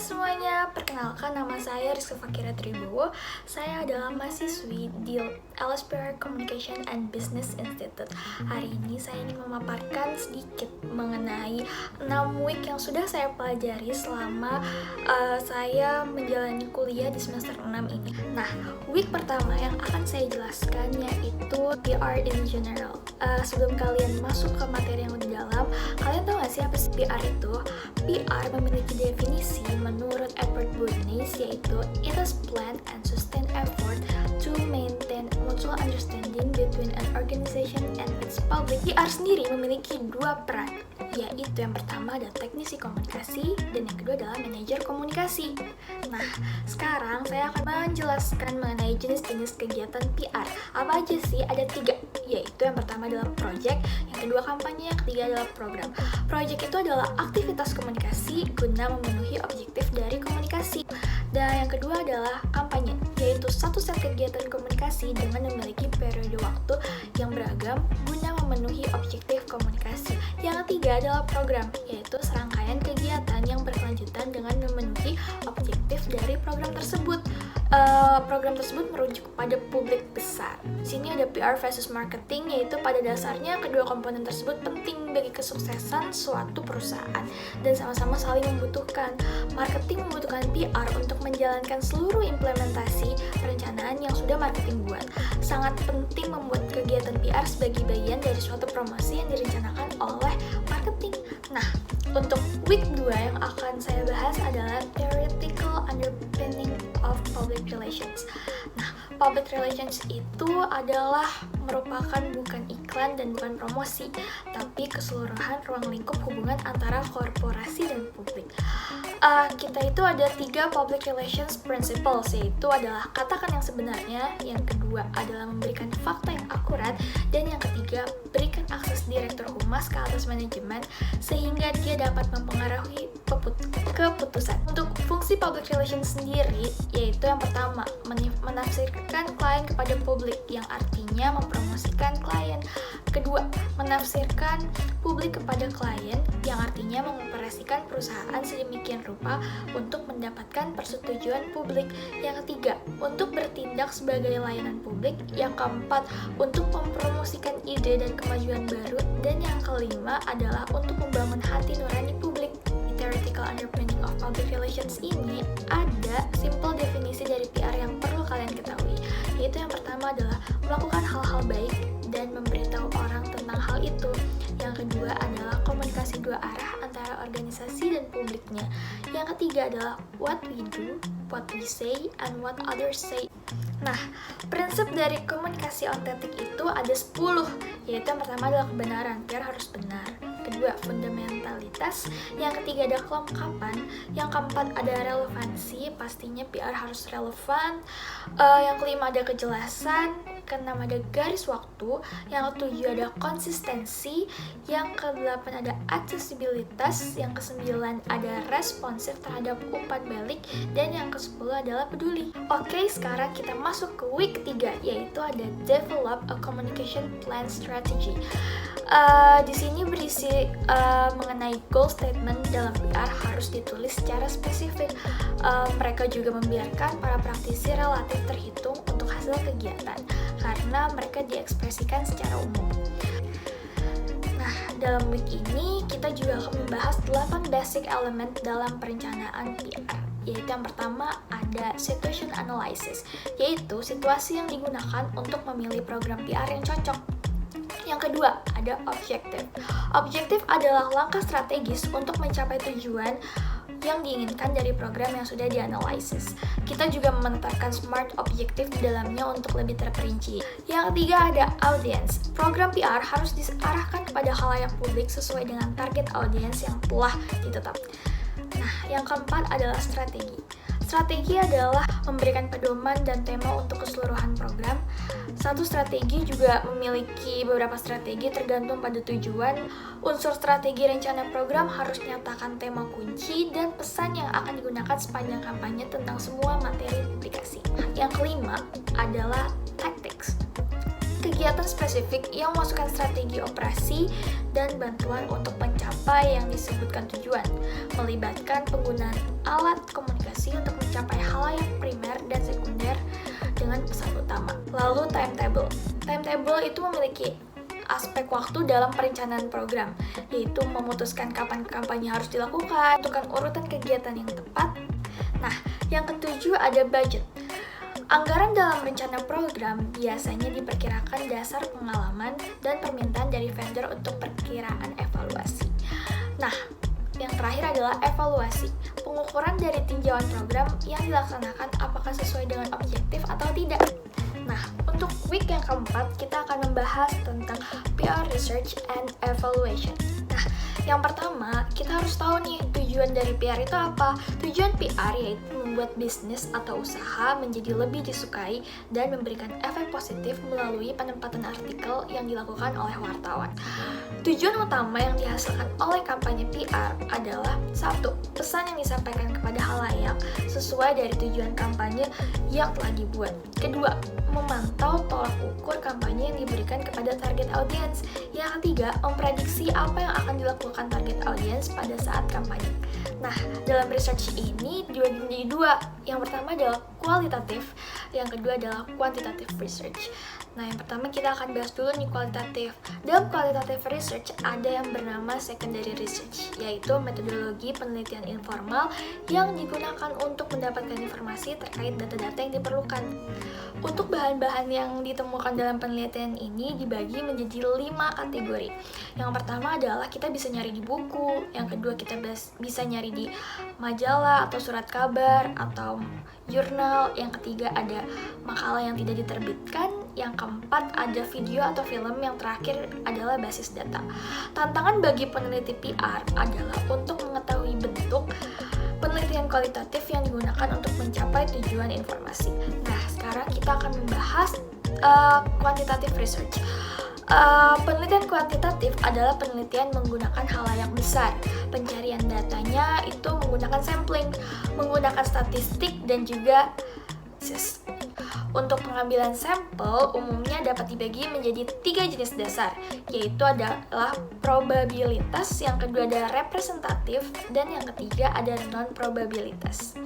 semuanya, perkenalkan nama saya Rizky Fakira Tribowo. Saya adalah mahasiswi di LSPR Communication and Business Institute. Hari ini saya ingin memaparkan sedikit mengenai 6 week yang sudah saya pelajari selama saya menjalani kuliah di semester 6 ini. Nah, week pertama yang akan saya jelaskan yaitu PR in general. Sebelum kalian masuk ke materi yang lebih dalam, kalian tahu gak sih apa sih PR itu? PR memiliki definisi menurut Edward Bernays, yaitu it is planned and sustained effort to maintain mutual understanding between an organization and its public. PR sendiri memiliki dua peran, yaitu yang pertama adalah teknisi komunikasi dan yang kedua adalah manajer komunikasi. Nah, sekarang saya akan menjelaskan mengenai jenis-jenis kegiatan PR. Apa aja sih? Ada 3, yaitu yang pertama adalah project, yang kedua kampanye, yang ketiga adalah program. Project itu adalah aktivitas komunikasi guna memenuhi objektif dari komunikasi. Dan yang kedua adalah kampanye, yaitu satu set kegiatan komunikasi dengan memiliki periode waktu yang beragam guna memenuhi objektif komunikasi. Yang ketiga adalah program, yaitu serangkaian kegiatan yang berkelanjutan dengan memenuhi objektif dari program tersebut. Program tersebut merujuk kepada publik besar. Di sini ada PR versus marketing, yaitu pada dasarnya kedua komponen tersebut penting bagi kesuksesan suatu perusahaan dan sama-sama saling membutuhkan. Marketing membutuhkan PR untuk menjalankan seluruh implementasi perencanaan yang sudah marketing buat. Sangat penting membuat kegiatan PR sebagai bagian dari suatu promosi yang direncanakan oleh marketing. Nah, untuk week 2 yang akan saya bahas adalah theoretical underpinning of public relations. Nah, public relations itu adalah merupakan bukan iklan dan bukan promosi, tapi keseluruhan ruang lingkup hubungan antara korporasi dan publik. Kita itu ada 3 public relations principles, yaitu adalah katakan yang sebenarnya, yang kedua adalah memberikan fakta yang akurat, dan yang ketiga berikan akses direktur humas ke atas manajemen sehingga dia dapat mempengaruhi keputusan. Untuk fungsi public relations sendiri, yaitu yang pertama menafsirkan klien kepada publik, yang artinya mempromosikan klien. Kedua, menafsirkan publik kepada klien, yang artinya mengoperasikan perusahaan sedemikian rupa untuk mendapatkan persetujuan publik. Yang ketiga, untuk bertindak sebagai layanan publik. Yang keempat, untuk mempromosikan ide dan kemajuan baru. Dan yang kelima adalah untuk membangun hati nurani publik. Di theoretical underpinning of public relations ini ada simple definisi dari PR yang perlu kalian ketahui, yaitu yang pertama adalah melakukan hal-hal baik dan memberitahu orang tentang hal itu. Yang kedua adalah komunikasi dua arah antara organisasi dan publiknya. Yang ketiga adalah what we do, what we say, and what others say. Nah, prinsip dari komunikasi autentik itu ada 10, yaitu yang pertama adalah kebenaran, PR harus benar. Kedua, fundamentalitas. Yang ketiga ada kelengkapan. Yang keempat ada relevansi, pastinya PR harus relevan. Yang kelima ada kejelasan. Keenam ada garis waktu. Yang ketujuh ada konsistensi. Yang kedelapan ada aksesibilitas. Yang kesembilan ada responsif terhadap umpan balik. Dan yang kesepuluh adalah peduli. Oke, sekarang kita masuk ke week 3, yaitu ada develop a communication plan strategy. Di sini berisi mengenai goal statement dalam PR harus ditulis secara spesifik. Mereka juga membiarkan para praktisi relatif terhitung untuk hasil kegiatan karena mereka diekspresikan secara umum. Nah, dalam week ini kita juga akan membahas 8 basic element dalam perencanaan PR. Yaitu yang pertama ada situation analysis, yaitu situasi yang digunakan untuk memilih program PR yang cocok. Yang kedua, ada objektif. Objektif adalah langkah strategis untuk mencapai tujuan yang diinginkan dari program yang sudah dianalisis. Kita juga menetapkan smart objektif di dalamnya untuk lebih terperinci. Yang ketiga ada audience. Program PR harus diarahkan kepada khalayak publik sesuai dengan target audience yang telah ditetapkan. Nah, yang keempat adalah strategi. Strategi adalah memberikan pedoman dan tema untuk keseluruhan program. Satu strategi juga memiliki beberapa strategi tergantung pada tujuan. Unsur strategi rencana program harus menyatakan tema kunci dan pesan yang akan digunakan sepanjang kampanye tentang semua materi publikasi. Yang kelima adalah tactics. kegiatan spesifik yang memasukkan strategi operasi dan bantuan untuk mencapai yang disebutkan tujuan, melibatkan penggunaan alat komunikasi untuk mencapai halayak primer dan sekunder dengan pesan utama. Lalu timetable. Timetable itu memiliki aspek waktu dalam perencanaan program, yaitu memutuskan kapan kampanye harus dilakukan, menentukan urutan kegiatan yang tepat. Nah, yang ketujuh ada budget. Anggaran dalam rencana program biasanya diperkirakan dasar pengalaman dan permintaan dari vendor untuk perkiraan evaluasi. Nah, yang terakhir adalah evaluasi, pengukuran dari tinjauan program yang dilaksanakan apakah sesuai dengan objektif atau tidak. Nah, untuk week yang keempat, kita akan membahas tentang PR Research and Evaluation. Nah, yang pertama, kita harus tahu nih tujuan dari PR itu apa. Tujuan PR yaitu membuat bisnis atau usaha menjadi lebih disukai dan memberikan efek positif melalui penempatan artikel yang dilakukan oleh wartawan. Tujuan utama yang dihasilkan oleh kampanye PR adalah 1. Pesan yang disampaikan kepada halayak sesuai dari tujuan kampanye yang telah dibuat. Kedua, memantau tolak ukur kampanye yang diberikan kepada target audiens. Yang ketiga, memprediksi apa yang akan dilakukan target audiens pada saat kampanye. Nah, dalam research ini dibagi menjadi dua. Yang pertama adalah kualitatif, yang kedua adalah quantitative research. Nah, yang pertama kita akan bahas dulu nih kualitatif. Dalam qualitative research ada yang bernama secondary research, yaitu metodologi penelitian informal yang digunakan untuk mendapatkan informasi terkait data-data yang diperlukan. Untuk bahan-bahan yang ditemukan dalam penelitian ini dibagi menjadi 5 kategori. Yang pertama adalah kita bisa nyari di buku, yang kedua kita bisa nyari di majalah atau surat kabar atau jurnal, yang ketiga ada makalah yang tidak diterbitkan, yang keempat ada video atau film, yang terakhir adalah basis data. Tantangan bagi peneliti PR adalah untuk mengetahui bentuk penelitian kualitatif yang digunakan untuk mencapai tujuan informasi. Nah, sekarang kita akan membahas quantitative research. Penelitian kuantitatif adalah penelitian menggunakan halayak besar. Pencarian datanya itu menggunakan sampling, menggunakan statistik, dan juga untuk pengambilan sampel umumnya dapat dibagi menjadi 3 jenis dasar, yaitu adalah probabilitas, yang kedua adalah representatif, dan yang ketiga ada non-probabilitas.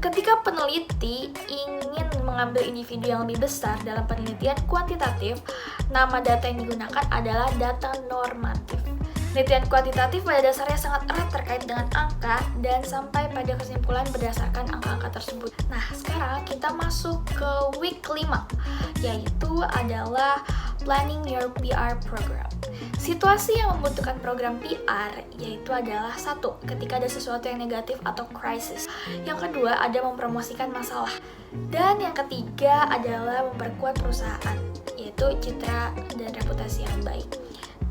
Ketika peneliti ingin mengambil individu yang lebih besar dalam penelitian kuantitatif, nama data yang digunakan adalah data normatif. Penelitian kuantitatif pada dasarnya sangat erat terkait dengan angka dan sampai pada kesimpulan berdasarkan angka-angka tersebut. Nah, sekarang kita masuk ke week 5, yaitu adalah planning your PR program. Situasi yang membutuhkan program PR yaitu adalah 1. Ketika ada sesuatu yang negatif atau crisis. Yang kedua ada mempromosikan masalah. Dan yang ketiga adalah memperkuat perusahaan, yaitu citra dan reputasi yang baik.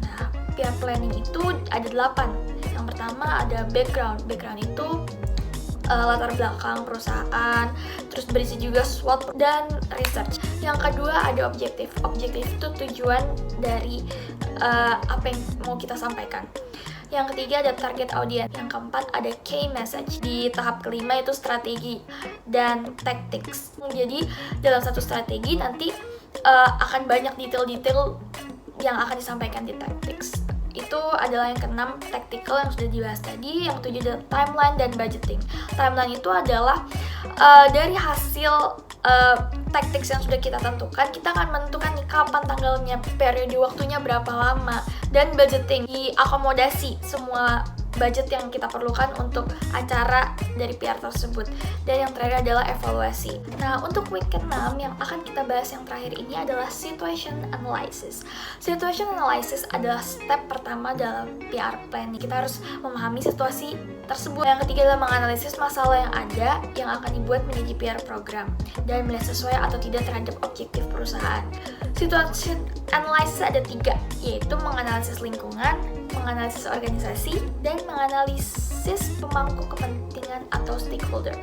Nah, PR planning itu ada 8. Yang pertama ada background. Background itu latar belakang perusahaan, terus berisi juga SWOT dan research. Yang kedua ada objektif. Objektif itu tujuan dari apa yang mau kita sampaikan. Yang ketiga ada target audience. Yang keempat ada key message. Di tahap kelima itu strategi dan tactics. Jadi dalam satu strategi nanti akan banyak detail-detail yang akan disampaikan di tactics. Itu adalah yang keenam, tactical yang sudah dibahas tadi. Yang ketujuh adalah timeline dan budgeting. Timeline itu adalah dari hasil tactics yang sudah kita tentukan, kita akan menentukan nih kapan tanggalnya, periode waktunya berapa lama, dan budgeting, diakomodasi semua budget yang kita perlukan untuk acara dari PR tersebut. Dan yang terakhir adalah evaluasi. Nah, untuk week ke-6 yang akan kita bahas yang terakhir ini adalah situation analysis. Situation analysis adalah step pertama dalam PR planning. Kita harus memahami situasi tersebut. Yang ketiga adalah menganalisis masalah yang ada yang akan dibuat menjadi PR program dan melihat sesuai atau tidak terhadap objektif perusahaan. Situation analysis ada 3, yaitu menganalisis lingkungan, menganalisis organisasi, dan menganalisis menganalisis pemangku kepentingan atau stakeholder.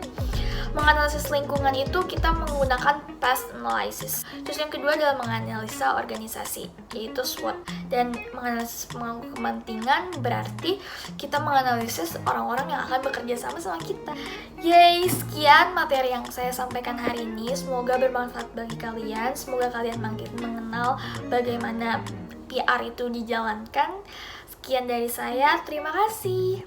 Menganalisis lingkungan itu kita menggunakan past analysis. Terus yang kedua adalah menganalisa organisasi, yaitu SWOT. Dan menganalisis pemangku kepentingan berarti kita menganalisis orang-orang yang akan bekerja sama kita. Yeay, sekian materi yang saya sampaikan hari ini. Semoga bermanfaat bagi kalian. Semoga kalian makin mengenal bagaimana PR itu dijalankan. Sekian dari saya, terima kasih.